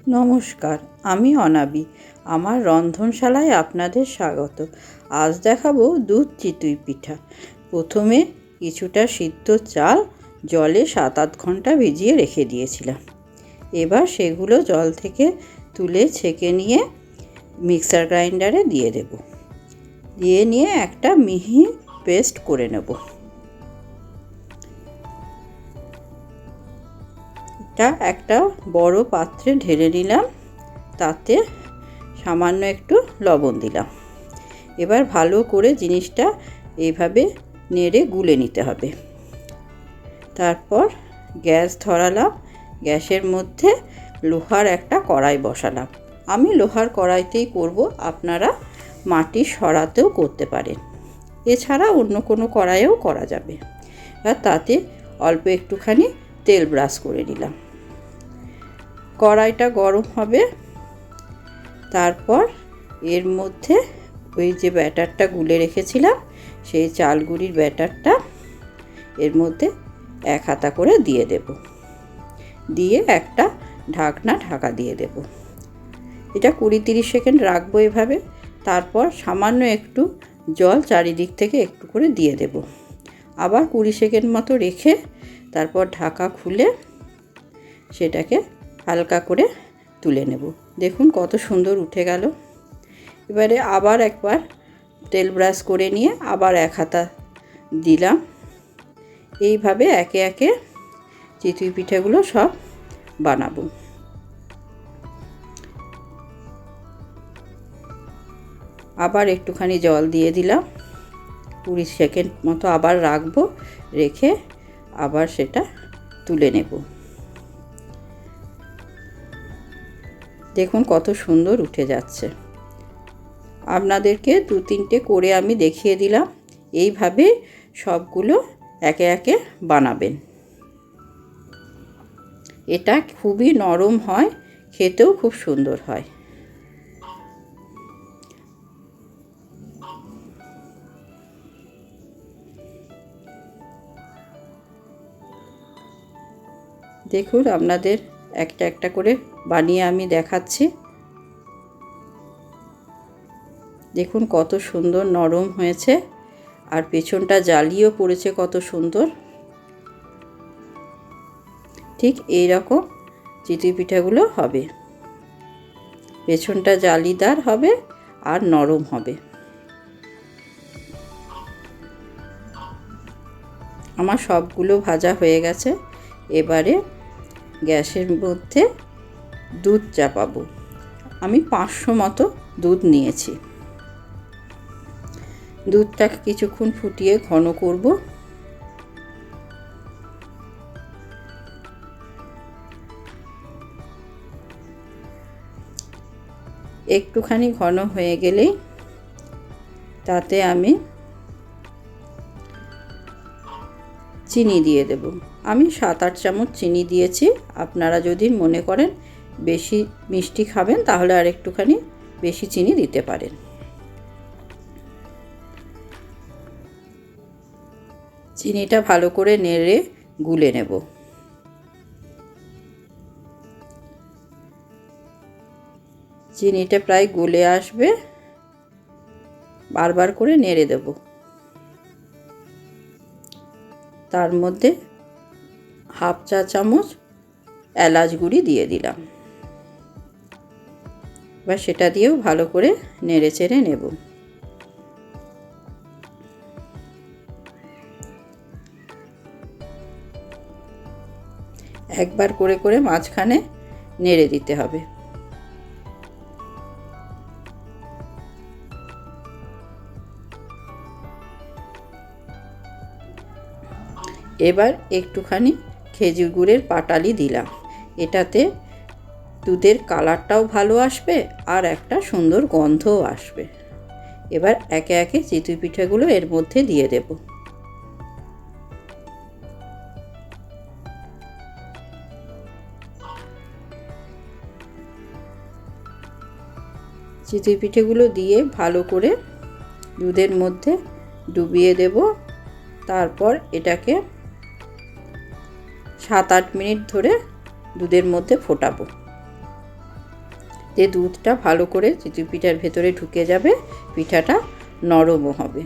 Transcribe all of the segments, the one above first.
নমস্কার, আমি অনাবি। আমার রন্ধনশালায় আপনাদের স্বাগত। আজ দেখাবো দুধ চিতই পিঠা। প্রথমে কিছুটা সিদ্ধ চাল জলে 7-8 ঘন্টা ভিজিয়ে রেখে দিয়েছিলাম। এবার সেগুলো জল থেকে তুলে ছেঁকে নিয়ে মিক্সার গ্রাইন্ডারে দিয়ে দেব। দিয়ে নিয়ে একটা মিহি পেস্ট করে নেব। একটা বড় পাত্রে ঢেলে নিলাম, তাতে সামান্য একটু লবণ দিলাম। এবার ভালো করে জিনিসটা এইভাবে নেড়ে গুলে নিতে হবে। তারপর গ্যাস ধরালাম, গ্যাসের মধ্যে লোহার একটা কড়াই বসালাম। আমি লোহার কড়াইতেই করব, আপনারা মাটির সরাতেও করতে পারেন, এছাড়া অন্য কোনো কড়াইয়েও করা যাবে। আর তাতে অল্প একটুখানি তেল ব্রাশ করে নিলাম। কড়াইটা গরম হবে, তারপর এর মধ্যে ওই যে ব্যাটারটা গুলে রেখেছিলাম সেই চাল গুঁড়ির ব্যাটারটা এর মধ্যে 1 হাতা করে দিয়ে দেব। দিয়ে একটা ঢাকা দিয়ে দেব। এটা 20-30 সেকেন্ড রাখবো এভাবে। তারপর সামান্য একটু জল চারিদিক থেকে একটু করে দিয়ে দেব। আবার 20 সেকেন্ড মতো রেখে তারপর ঢাকা খুলে সেটাকে হালকা করে তুলে নেব। দেখুন কত সুন্দর উঠে গেল। এবারে আবার একবার তেল ব্রাশ করে নিয়ে আবার 1 হাতা দিলাম। এইভাবে একে একে চিতই পিঠাগুলো সব বানাবো। আবার একটুখানি জল দিয়ে দিলাম। 20 সেকেন্ড মতো আবার রাখবো, রেখে আবার সেটা তুলে নেব। দেখুন কত সুন্দর উঠে যাচ্ছে। আপনাদেরকে 2-3টে করে আমি দেখিয়ে দিলাম। এইভাবে সবগুলো একে একে বানাবেন। এটা খুবই নরম হয়, খেতেও খুব সুন্দর হয়। দেখুন আপনাদের একটা একটা করে বানিয়ে আমি দেখাচ্ছি। দেখুন কত সুন্দর নরম হয়েছে, আর পেছনটা জালিও পড়েছে কত সুন্দর। ঠিক এই রকম চিতই পিঠাগুলো হবে। পেছনটা জালিদার হবে আর নরম হবে। আমার সবগুলো ভাজা হয়ে গেছে। এবারে গ্যাসের মধ্যে দুধ চাপাবো। আমি 500 মতো দুধ নিয়েছি। দুধটাকে কিছুক্ষণ ফুটিয়ে ঘন করব। একটুখানি ঘন হয়ে গেলেই তাতে আমি চিনি দিয়ে দেব। আমি 7-8 চামচ চিনি দিয়েছি। আপনারা যদি মনে করেন বেশি মিষ্টি খাবেন তাহলে আর একটুখানি বেশি চিনি দিতে পারেন। চিনিটা ভালো করে নেড়ে গুলে নেব। চিনিটা প্রায় গলে আসবে, বারবার করে নেড়ে দেব। তার মধ্যে 1/2 চা চামচ এলাচ গুঁড়ি দিয়ে দিলাম। এবার সেটা দিয়েও ভালো করে নেড়ে চেড়ে নেব। একবার করে করে মাঝখানে নেড়ে দিতে হবে। এবার একটুখানি খেজুর গুড়ের পাটালি দিলাম। এটাতে দুধের কালারটাও ভালো আসবে আর একটা সুন্দর গন্ধও আসবে। এবার একে একে চিতই পিঠাগুলো এর মধ্যে দিয়ে দেব। চিতই পিঠেগুলো দিয়ে ভালো করে দুধের মধ্যে ডুবিয়ে দেব। তারপর এটাকে 7-8 মিনিট ধরে দুধের মধ্যে ফোটাবো। যে দুধটা ভালো করে চিতই পিঠার ভেতরে ঢুকে যাবে, পিঠাটা নরমও হবে।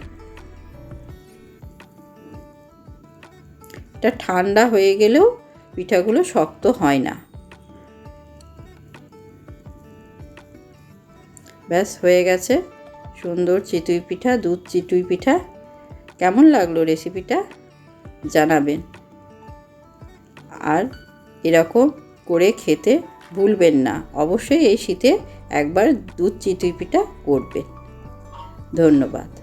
এটা ঠান্ডা হয়ে গেলেও পিঠাগুলো শক্ত হয় না। ব্যাস হয়ে গেছে সুন্দর চিতই পিঠা, দুধ চিতই পিঠা। কেমন লাগলো রেসিপিটা জানাবেন, আর এরকম করে খেতে ভুলবেন না। অবশ্যই এই শীতে একবার দুধ চিতই পিঠা করবেন। ধন্যবাদ।